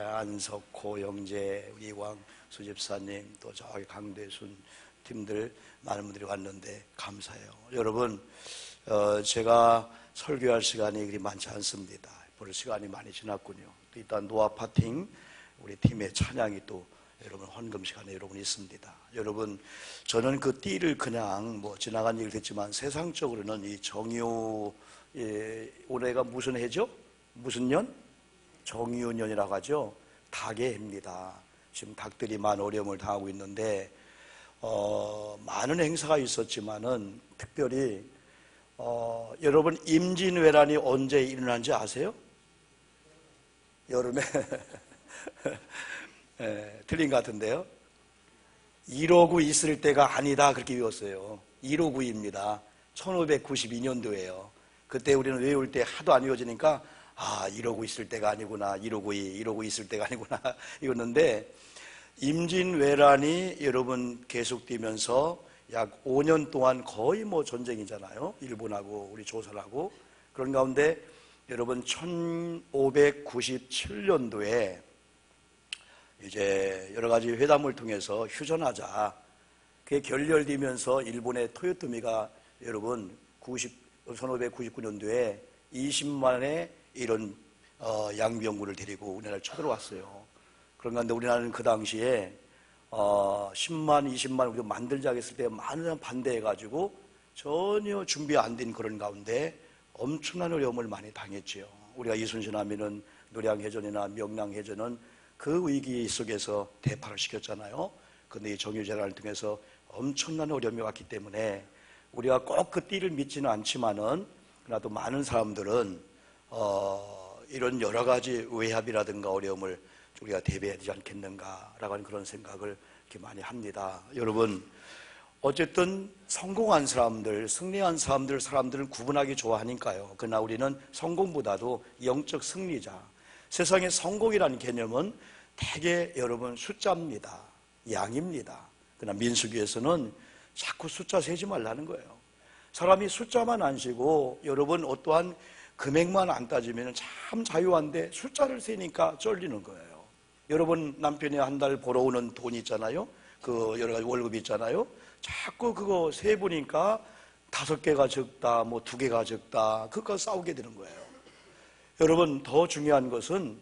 안석호 형제, 이광 수집사님, 또 저기 강대순 팀들 많은 분들이 왔는데 감사해요. 여러분, 제가 설교할 시간이 그리 많지 않습니다. 볼 시간이 많이 지났군요. 또 일단 노아 파팅 우리 팀의 찬양이 또 여러분 헌금 시간에 여러분 있습니다. 여러분, 저는 그 띠를 그냥 뭐 지나간 얘기를 했지만 세상적으로는 이 정유, 올해가 무슨 해죠? 무슨 년? 정유년이라고 하죠. 닭의 해입니다. 지금 닭들이 많은 어려움을 당하고 있는데 많은 행사가 있었지만은 특별히 여러분 임진왜란이 언제 일어난지 아세요? 여름에 틀린 것 같은데요. 159 있을 때가 아니다 그렇게 외웠어요. 159입니다. 1592년도예요. 그때 우리는 외울 때 하도 안 외워지니까 159 있을 때가 아니구나, 159 있을 때가 아니구나 이었는데, 임진왜란이 여러분 계속되면서 약 5년 동안 거의 뭐 전쟁이잖아요. 일본하고 우리 조선하고. 그런 가운데 여러분 1597년도에 이제 여러 가지 회담을 통해서 휴전하자. 그게 결렬되면서 일본의 토요토미가 여러분 1599년도에 20만의 이런 양병군을 데리고 우리나라를 쳐들어왔어요. 그런 가운데 우리나라는 그 당시에 10만, 20만 우리가 만들자 했을 때 많은 사람 반대해가지고 전혀 준비 안 된 그런 가운데 엄청난 어려움을 많이 당했지요. 우리가 이순신 하면은 노량해전이나 명량해전은 그 위기 속에서 대파를 시켰잖아요. 그런데 이 정유재난을 통해서 엄청난 어려움이 왔기 때문에 우리가 꼭 그 띠를 믿지는 않지만은 그래도 많은 사람들은 이런 여러 가지 외압이라든가 어려움을 우리가 대비해야 되지 않겠는가라고 하는 그런 생각을 이렇게 많이 합니다. 여러분, 어쨌든 성공한 사람들, 승리한 사람들은 구분하기 좋아하니까요. 그러나 우리는 성공보다도 영적 승리자. 세상의 성공이라는 개념은 대개 여러분 숫자입니다. 양입니다. 그러나 민수기에서는 자꾸 숫자 세지 말라는 거예요. 사람이 숫자만 안 세고 여러분 어떠한 금액만 안 따지면 참 자유한데 숫자를 세니까 쫄리는 거예요. 여러분 남편이 한 달 벌어오는 돈 있잖아요. 그 여러 가지 월급 있잖아요. 자꾸 그거 세보니까 5개가 적다, 뭐 2개가 적다. 그거 싸우게 되는 거예요. 여러분, 더 중요한 것은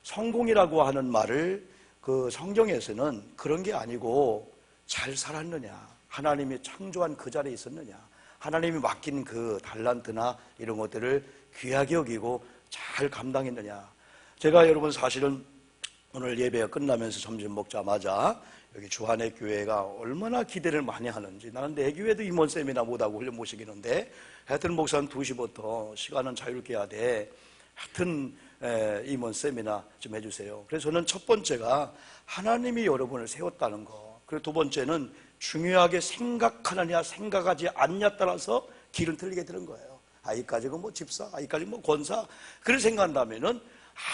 성공이라고 하는 말을 그 성경에서는 그런 게 아니고 잘 살았느냐, 하나님이 창조한 그 자리에 있었느냐, 하나님이 맡긴 그 달란트나 이런 것들을 귀하게 여기고 잘 감당했느냐. 제가 여러분 사실은 오늘 예배가 끝나면서 점심 먹자마자 여기 주한의 교회가 얼마나 기대를 많이 하는지, 나는 내 교회도 임원 세미나 못하고 훈련 모시기는데 하여튼 목사는 2시부터 시간은 자유롭게 해야 돼. 하여튼 임원 세미나 좀 해주세요. 그래서 저는 첫 번째가 하나님이 여러분을 세웠다는 거, 그리고 두 번째는 중요하게 생각하느냐 생각하지 않느냐 따라서 길은 틀리게 되는 거예요. 이까지가 뭐 집사, 이까지 뭐 권사, 그렇게 생각한다면은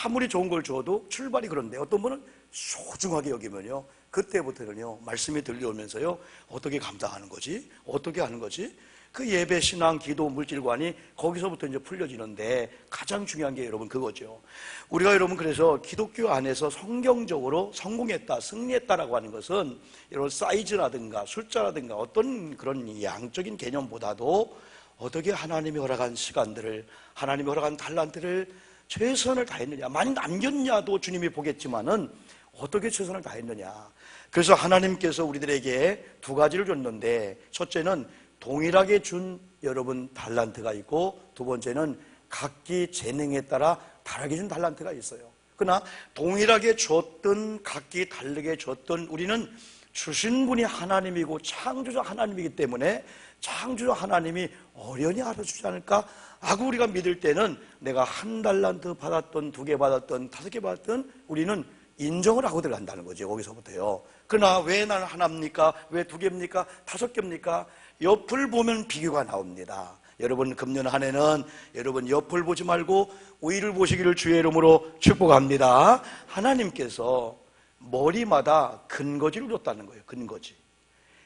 아무리 좋은 걸 줘도 출발이 그런데 어떤 분은 소중하게 여기면요, 그때부터는요 말씀이 들려오면서요 어떻게 감당하는 거지? 어떻게 하는 거지? 그 예배, 신앙, 기도, 물질관이 거기서부터 이제 풀려지는데 가장 중요한 게 여러분 그거죠. 우리가 여러분 그래서 기독교 안에서 성경적으로 성공했다, 승리했다라고 하는 것은 이런 사이즈라든가 숫자라든가 어떤 그런 양적인 개념보다도 어떻게 하나님이 허락한 시간들을, 하나님이 허락한 달란트를 최선을 다했느냐, 많이 남겼냐도 주님이 보겠지만은 어떻게 최선을 다했느냐. 그래서 하나님께서 우리들에게 두 가지를 줬는데, 첫째는 동일하게 준 여러분 달란트가 있고, 두 번째는 각기 재능에 따라 다르게 준 달란트가 있어요. 그러나 동일하게 줬던, 각기 다르게 줬던, 우리는 주신 분이 하나님이고 창조자 하나님이기 때문에 창조자 하나님이 어련히 알아주지 않을까 하고 우리가 믿을 때는 내가 1달란트 받았던, 2개 받았던, 5개 받았던 우리는 인정을 하고 들어간다는 거죠. 거기서부터요. 그러나 왜 나는 하나입니까? 왜 2개입니까? 5개입니까? 옆을 보면 비교가 나옵니다. 여러분 금년 한 해는 여러분 옆을 보지 말고 위를 보시기를 주의 이름으로 축복합니다. 하나님께서 머리마다 근거지를 줬다는 거예요. 근거지.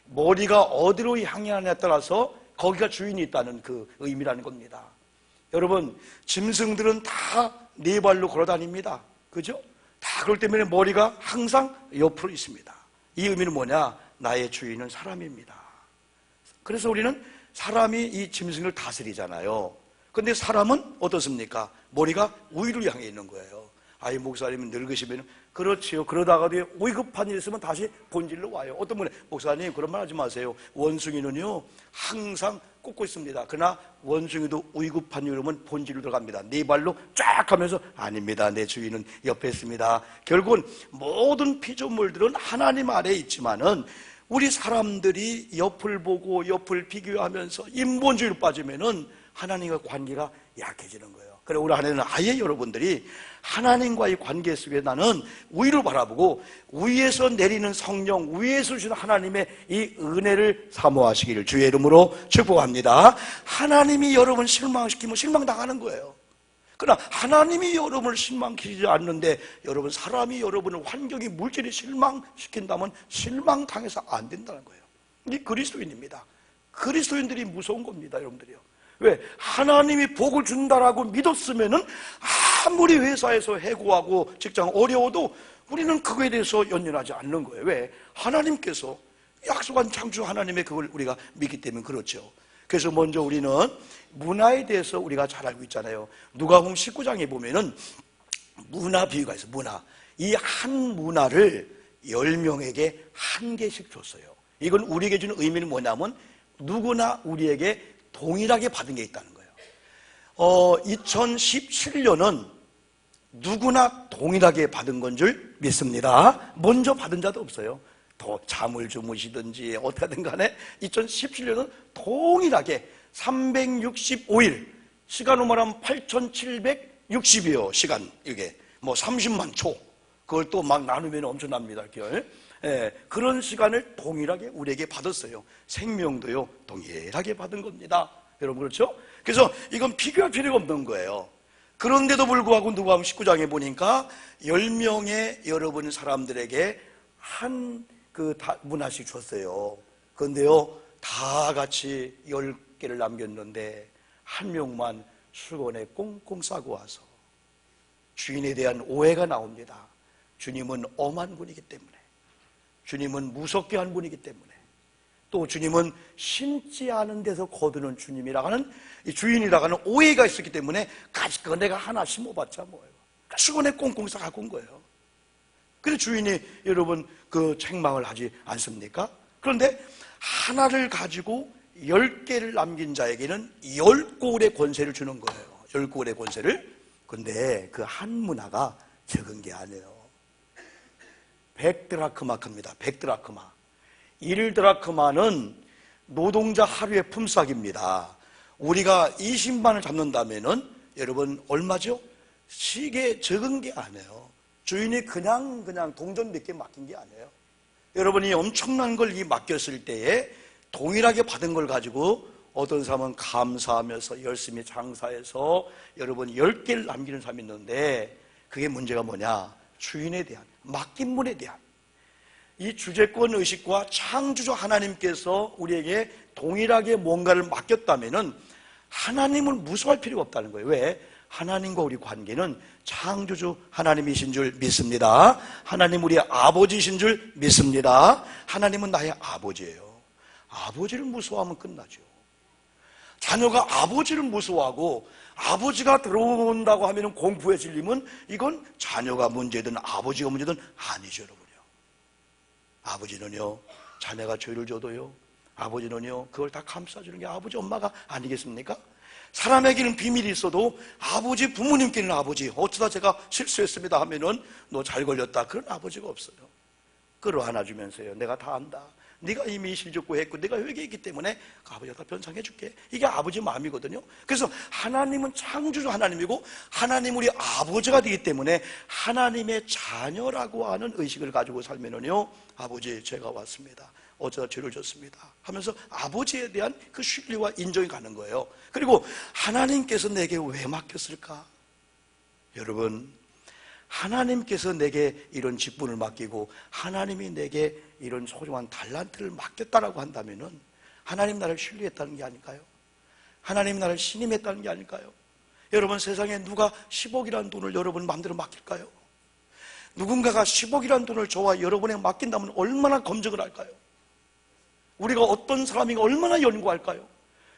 머리가 어디로 향하느냐에 따라서 거기가 주인이 있다는 그 의미라는 겁니다. 여러분 짐승들은 다 네 발로 걸어 다닙니다. 그죠? 다 그렇기 때문에 머리가 항상 옆으로 있습니다. 이 의미는 뭐냐? 나의 주인은 사람입니다. 그래서 우리는 사람이 이 짐승을 다스리잖아요. 근데 사람은 어떻습니까? 머리가 우위를 향해 있는 거예요. 아이, 목사님은 늙으시면, 그렇지요. 그러다가도 위급한 일 있으면 다시 본질로 와요. 어떤 분이, 목사님 그런 말 하지 마세요. 원숭이는요 항상 꽂고 있습니다. 그러나 원숭이도 위급한 일 오면 본질로 들어갑니다. 네 발로 쫙 하면서, 아닙니다, 내 주인은 옆에 있습니다. 결국은 모든 피조물들은 하나님 아래에 있지만은 우리 사람들이 옆을 보고 옆을 비교하면서 인본주의로 빠지면은 하나님과 관계가 약해지는 거예요. 그래, 우리 안에는 아예 여러분들이 하나님과의 관계 속에 나는 위로 바라보고 위에서 내리는 성령, 위에서 주시는 하나님의 이 은혜를 사모하시기를 주의 이름으로 축복합니다. 하나님이 여러분을 실망시키면 실망당하는 거예요. 그러나 하나님이 여러분을 실망시키지 않는데 여러분, 사람이 여러분을, 환경이, 물질이 실망시킨다면 실망당해서 안 된다는 거예요. 이게 그리스도인입니다. 그리스도인들이 무서운 겁니다, 여러분들이요. 왜? 하나님이 복을 준다라고 믿었으면은 아무리 회사에서 해고하고 직장 어려워도 우리는 그거에 대해서 연연하지 않는 거예요. 왜? 하나님께서 약속한 창조 하나님의 그걸 우리가 믿기 때문에 그렇죠. 그래서 먼저 우리는 문화에 대해서 우리가 잘 알고 있잖아요. 누가복음 19장에 보면은 문화 비유가 있어요. 문화. 이 한 문화를 10명에게 한 개씩 줬어요. 이건 우리에게 주는 의미는 뭐냐면 누구나 우리에게 동일하게 받은 게 있다는 거예요. 2017년은 누구나 동일하게 받은 건 줄 믿습니다. 먼저 받은 자도 없어요. 더 잠을 주무시든지 어떻게 하든 간에 2017년은 동일하게 365일, 시간으로 말하면 8760여요 시간, 이게 뭐 30만 초, 그걸 또 막 나누면 엄청납니다. 그런 시간을 동일하게 우리에게 받았어요. 생명도요 동일하게 받은 겁니다. 여러분, 그렇죠? 그래서 이건 비교할 필요가 없는 거예요. 그런데도 불구하고 누가복음 19장에 보니까 10명의 여러분 사람들에게 한 문화씩 줬어요. 그런데요 다 같이 10개를 남겼는데 한 명만 수건에 꽁꽁 싸고 와서 주인에 대한 오해가 나옵니다. 주님은 엄한 분이기 때문에, 주님은 무섭게 한 분이기 때문에, 또 주님은 심지 않은 데서 거두는 주님이라고 하는, 이 주인이라고 하는 오해가 있었기 때문에 가질 거 내가 하나 심어봤자 뭐예요. 수건에 꽁꽁 싸 갖고 온 거예요. 그래서 주인이 여러분 책망을 하지 않습니까? 그런데 하나를 가지고 10개를 남긴 자에게는 10골의 권세를 주는 거예요. 10골의 권세를. 근데 그 한 문화가 적은 게 아니에요. 100드라크마입니다. 100드라크마. 1드라크마는 노동자 하루의 품삯입니다. 우리가 20만을 잡는다면은 여러분 얼마죠? 시계 적은 게 아니에요. 주인이 그냥 동전 몇 개 맡긴 게 아니에요. 여러분이 엄청난 걸 맡겼을 때에 동일하게 받은 걸 가지고 어떤 사람은 감사하면서 열심히 장사해서 여러분 10개를 남기는 사람이 있는데, 그게 문제가 뭐냐? 주인에 대한, 맡긴 분에 대한 이 주재권 의식과 창조주 하나님께서 우리에게 동일하게 뭔가를 맡겼다면은 하나님을 무서워할 필요가 없다는 거예요. 왜? 하나님과 우리 관계는 창조주 하나님이신 줄 믿습니다. 하나님 우리 아버지이신 줄 믿습니다. 하나님은 나의 아버지예요. 아버지를 무서워하면 끝나죠. 자녀가 아버지를 무서워하고 아버지가 들어온다고 하면 공포에 질리면 이건 자녀가 문제든 아버지가 문제든 아니죠, 여러분요. 아버지는요, 자녀가 죄를 져도요, 아버지는요, 그걸 다 감싸주는 게 아버지, 엄마가 아니겠습니까? 사람에게는 비밀이 있어도 아버지, 부모님께는 아버지, 어쩌다 제가 실수했습니다 하면은 너 잘 걸렸다, 그런 아버지가 없어요. 끌어안아주면서요, 내가 다 안다, 네가 이미 실족고 했고 내가 회개했기 때문에 아버지가 다 변상해 줄게, 이게 아버지 마음이거든요. 그래서 하나님은 창조주 하나님이고 하나님 우리 아버지가 되기 때문에 하나님의 자녀라고 하는 의식을 가지고 살면은요, 아버지 제가 왔습니다, 어쩌다 죄를 졌습니다 하면서 아버지에 대한 그 신뢰와 인정이 가는 거예요. 그리고 하나님께서 내게 왜 맡겼을까? 여러분, 하나님께서 내게 이런 직분을 맡기고 하나님이 내게 이런 소중한 달란트를 맡겼다라고 한다면은 하나님 나를 신뢰했다는 게 아닐까요? 하나님 나를 신임했다는 게 아닐까요? 여러분, 세상에 누가 10억이라는 돈을 여러분 마음대로 맡길까요? 누군가가 10억이라는 돈을 저와 여러분에 맡긴다면 얼마나 검증을 할까요? 우리가 어떤 사람인가 얼마나 연구할까요?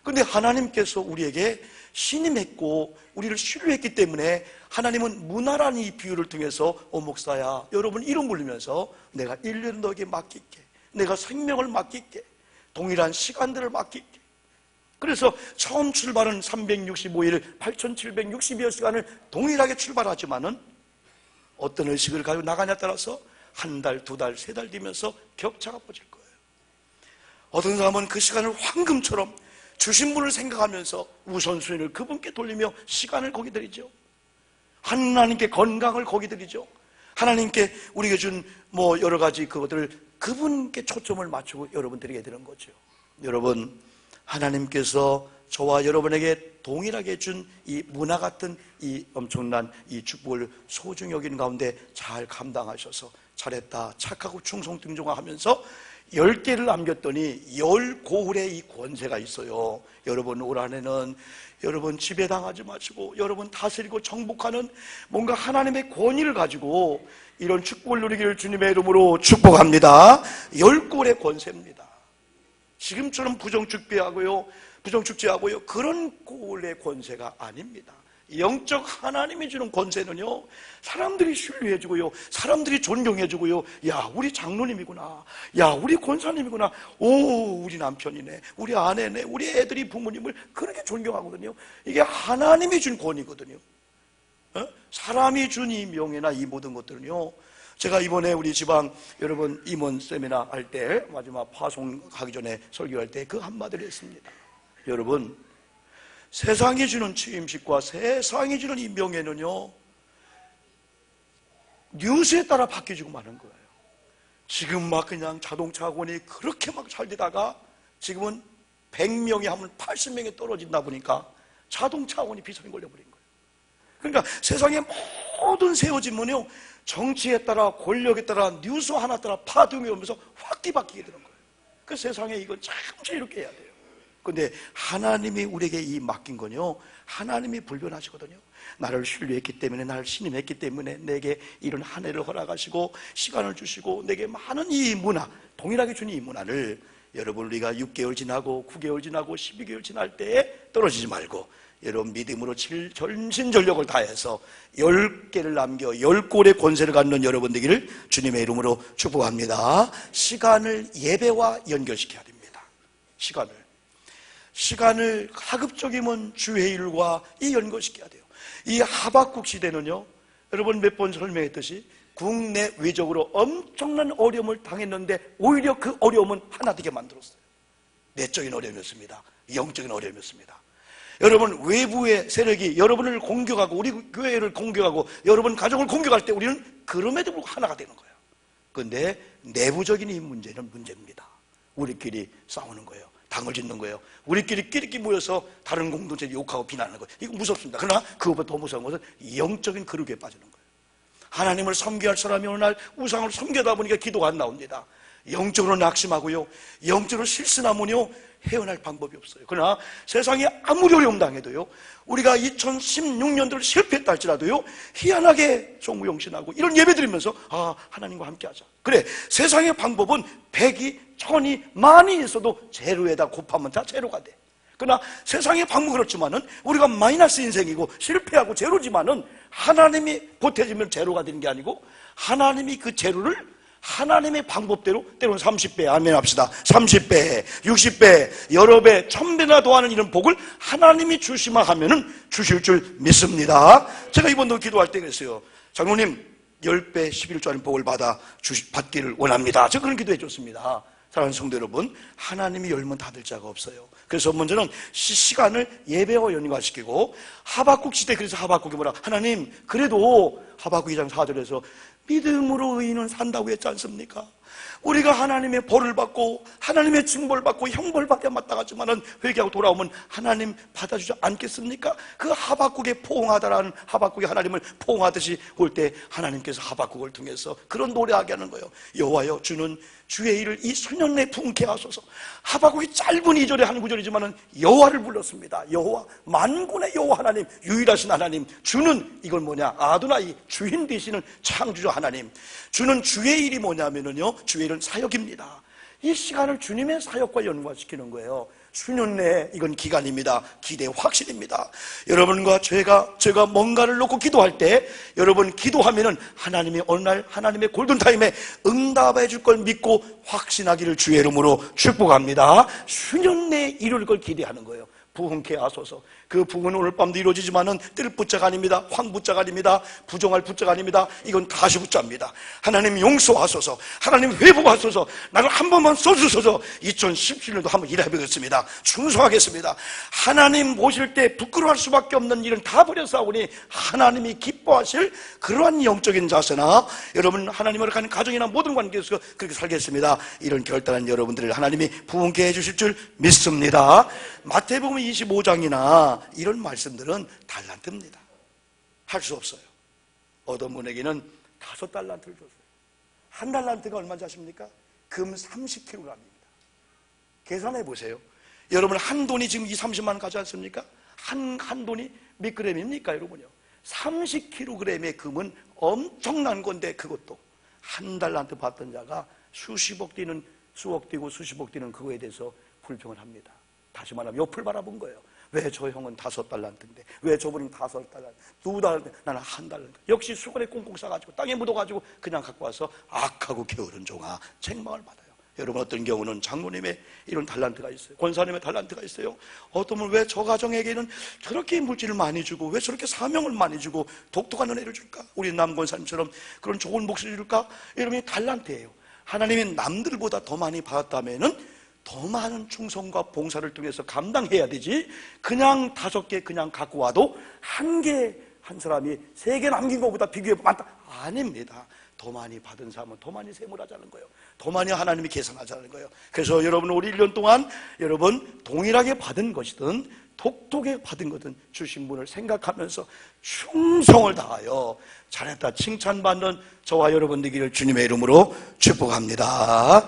그런데 하나님께서 우리에게 신임했고 우리를 신뢰했기 때문에 하나님은 문화라는 이 비유를 통해서 목사야, 여러분 이름 부르면서 내가 1년 너에게 맡길게, 내가 생명을 맡길게, 동일한 시간들을 맡길게. 그래서 처음 출발은 365일 8760여 시간을 동일하게 출발하지만은 어떤 의식을 가지고 나가냐에 따라서 한 달, 두 달, 세 달 되면서 격차가 벌어질 거예요. 어떤 사람은 그 시간을 황금처럼 주신 분을 생각하면서 우선순위를 그분께 돌리며 시간을 거기 드리죠. 하나님께 건강을 거기 드리죠. 하나님께 우리에게 준 여러 가지 그것들을 그분께 초점을 맞추고 여러분 드리게 되는 거죠. 여러분, 하나님께서 저와 여러분에게 동일하게 준 이 문화 같은 이 엄청난 이 축복을 소중히 여기는 가운데 잘 감당하셔서 잘했다, 착하고 충성 등종하면서 10개를 남겼더니 10고울의 이 권세가 있어요. 여러분, 올 한해는 여러분 지배당하지 마시고 여러분 다스리고 정복하는 뭔가 하나님의 권위를 가지고 이런 축복을 누리기를 주님의 이름으로 축복합니다. 10고울의 권세입니다. 지금처럼 부정축제하고요 그런 고울의 권세가 아닙니다. 영적 하나님이 주는 권세는요, 사람들이 신뢰해주고요, 사람들이 존경해주고요, 야 우리 장로님이구나, 야 우리 권사님이구나, 오 우리 남편이네, 우리 아내네, 우리 애들이 부모님을 그렇게 존경하거든요. 이게 하나님이 준 권위거든요. 사람이 준 이 명예나 이 모든 것들은요, 제가 이번에 우리 지방 여러분 임원 세미나 할 때 마지막 파송하기 전에 설교할 때 그 한마디를 했습니다. 여러분, 세상이 주는 취임식과 세상이 주는 이 명예는요, 뉴스에 따라 바뀌어지고 마는 거예요. 지금 막 그냥 자동차 학원이 그렇게 막 잘 되다가 지금은 100명이 하면 80명이 떨어진다 보니까 자동차 학원이 비상이 걸려버린 거예요. 그러니까 세상의 모든 세워짐은요, 정치에 따라 권력에 따라 뉴스 하나 따라 파동이 오면서 확 뒤바뀌게 되는 거예요. 그 세상에 이건 참 지혜롭게 해야 돼요. 그런데 하나님이 우리에게 이 맡긴 건요, 하나님이 불변하시거든요. 나를 신뢰했기 때문에, 나를 신임했기 때문에 내게 이런 한 해를 허락하시고 시간을 주시고 내게 많은 이 문화, 동일하게 준 이 문화를 여러분 우리가 6개월 지나고 9개월 지나고 12개월 지날 때에 떨어지지 말고 여러분 믿음으로 전신전력을 다해서 10개를 남겨 10골의 권세를 갖는 여러분 되기를 주님의 이름으로 축복합니다. 시간을 예배와 연결시켜야 됩니다. 시간을 하급적이면 주회일과 이 연결시켜야 돼요. 이 하박국 시대는요, 여러분 몇 번 설명했듯이 국내 외적으로 엄청난 어려움을 당했는데 오히려 그 어려움은 하나 되게 만들었어요. 내적인 어려움이었습니다. 영적인 어려움이었습니다. 여러분, 외부의 세력이 여러분을 공격하고 우리 교회를 공격하고 여러분 가정을 공격할 때 우리는 그럼에도 불구하고 하나가 되는 거예요. 그런데 내부적인 이 문제는 문제입니다. 우리끼리 싸우는 거예요. 당을 짓는 거예요. 우리끼리 모여서 다른 공동체를 욕하고 비난하는 거예요. 이거 무섭습니다. 그러나 그것보다 더 무서운 것은 영적인 거룩에 빠지는 거예요. 하나님을 섬겨야 할 사람이 어느 날 우상을 섬겨다 보니까 기도가 안 나옵니다. 영적으로 낙심하고요, 영적으로 실수하면요 헤어날 방법이 없어요. 그러나 세상에 아무리 어려움 당해도요, 우리가 2016년도를 실패했다 할지라도요, 희한하게 종무용신하고 이런 예배 드리면서 하나님과 함께 하자. 그래, 세상의 방법은 100이 1000이 만이 있어도 제로에다 곱하면 다 제로가 돼. 그러나 세상의 방법은 그렇지만은 우리가 마이너스 인생이고 실패하고 제로지만은 하나님이 보태지면 제로가 되는 게 아니고 하나님이 그 제로를 하나님의 방법대로 때로는 30배, 아멘 합시다. 30배, 60배, 여러 배, 1000배나 더하는 이런 복을 하나님이 주시마 하면은 주실 줄 믿습니다. 제가 이번도 기도할 때 그랬어요. 장로님, 10배, 11조 하는 복을 받기를 원합니다. 제가 그런 기도해 줬습니다. 사랑하는 성도 여러분, 하나님이 열면 닫을 자가 없어요. 그래서 먼저는 시간을 예배와 연관시키고, 하박국 시대, 그래서 하박국이 뭐라, 하나님 그래도 하박국 2장 4절에서 믿음으로 의인은 산다고 했지 않습니까? 우리가 하나님의 벌을 받고 하나님의 징벌을 받고 형벌받게 마땅하지만은 회개하고 돌아오면 하나님 받아주지 않겠습니까? 그 하박국에 포옹하다라는 하박국이 하나님을 포옹하듯이 올 때 하나님께서 하박국을 통해서 그런 노래하게 하는 거예요. 여호와여, 주는 주의 일을 이 수년 내에 부응케 하소서. 하박국이 짧은 2절에 한 구절이지만은 여호와를 불렀습니다. 여호와, 만군의 여호와 하나님, 유일하신 하나님. 주는 이걸 뭐냐? 아도나이, 주인 되시는 창조주 하나님. 주는 주의 일이 뭐냐면은요, 주의 일은 사역입니다. 이 시간을 주님의 사역과 연관시키는 거예요. 수년 내에 이건 기간입니다. 기대 확신입니다. 여러분과 제가 뭔가를 놓고 기도할 때 여러분 기도하면은 하나님이 어느 날 하나님의 골든타임에 응답해 줄 걸 믿고 확신하기를 주의 이름으로 축복합니다. 수년 내에 이룰 걸 기대하는 거예요. 부흥케 하소서. 그 부흥은 오늘 밤도 이루어지지만은 뜰 붙자가 아닙니다. 황 붙자가 아닙니다. 부정할 붙자가 아닙니다. 이건 다시 붙자입니다. 하나님 용서하소서. 하나님 회복하소서. 나를 한 번만 써주소서. 2017년도 한번 일해보겠습니다. 충성하겠습니다. 하나님 모실 때 부끄러워할 수밖에 없는 일은 다 버려싸우니 하나님이 기뻐하실 그러한 영적인 자세나 여러분 하나님을 가는 가정이나 모든 관계에서 그렇게 살겠습니다. 이런 결단한 여러분들을 하나님이 부흥케 해주실 줄 믿습니다. 마태복음 25장이나 이런 말씀들은 달란트입니다. 할 수 없어요. 어떤 분에게는 5달란트를 줬어요. 한 달란트가 얼마인지 아십니까? 금 30kg입니다. 계산해 보세요. 여러분 한 돈이 지금 30만 원 가지 않습니까? 한 돈이 몇 그램입니까 여러분요? 30kg의 금은 엄청난 건데 그것도 한 달란트 받던 자가 수십억 뛰는 수억 뛰고 수십억 뛰는 그거에 대해서 불평을 합니다. 다시 말하면 옆을 바라본 거예요. 왜 저 형은 5달란트인데 왜 저분은 5달란트 2달란트 나는 1달란트. 역시 수건에 꽁꽁 싸가지고 땅에 묻어가지고 그냥 갖고 와서 악하고 게으른 종아 책망을 받아요. 여러분 어떤 경우는 장로님의 이런 달란트가 있어요. 권사님의 달란트가 있어요. 어떤 분은 왜 저 가정에게는 저렇게 물질을 많이 주고 왜 저렇게 사명을 많이 주고 독특한 은혜를 줄까? 우리 남 권사님처럼 그런 좋은 목소리를 줄까? 여러분이 달란트예요. 하나님이 남들보다 더 많이 받았다면은 더 많은 충성과 봉사를 통해서 감당해야 되지 그냥 5개 그냥 갖고 와도 한 사람이 3개 남긴 것보다 비교해 많다. 아닙니다. 더 많이 받은 사람은 더 많이 세물하자는 거예요. 더 많이 하나님이 계산하자는 거예요. 그래서 여러분 우리 1년 동안 여러분 동일하게 받은 것이든 독특하게 받은 것은 주신 분을 생각하면서 충성을 다하여 잘했다 칭찬받는 저와 여러분 되기를 주님의 이름으로 축복합니다.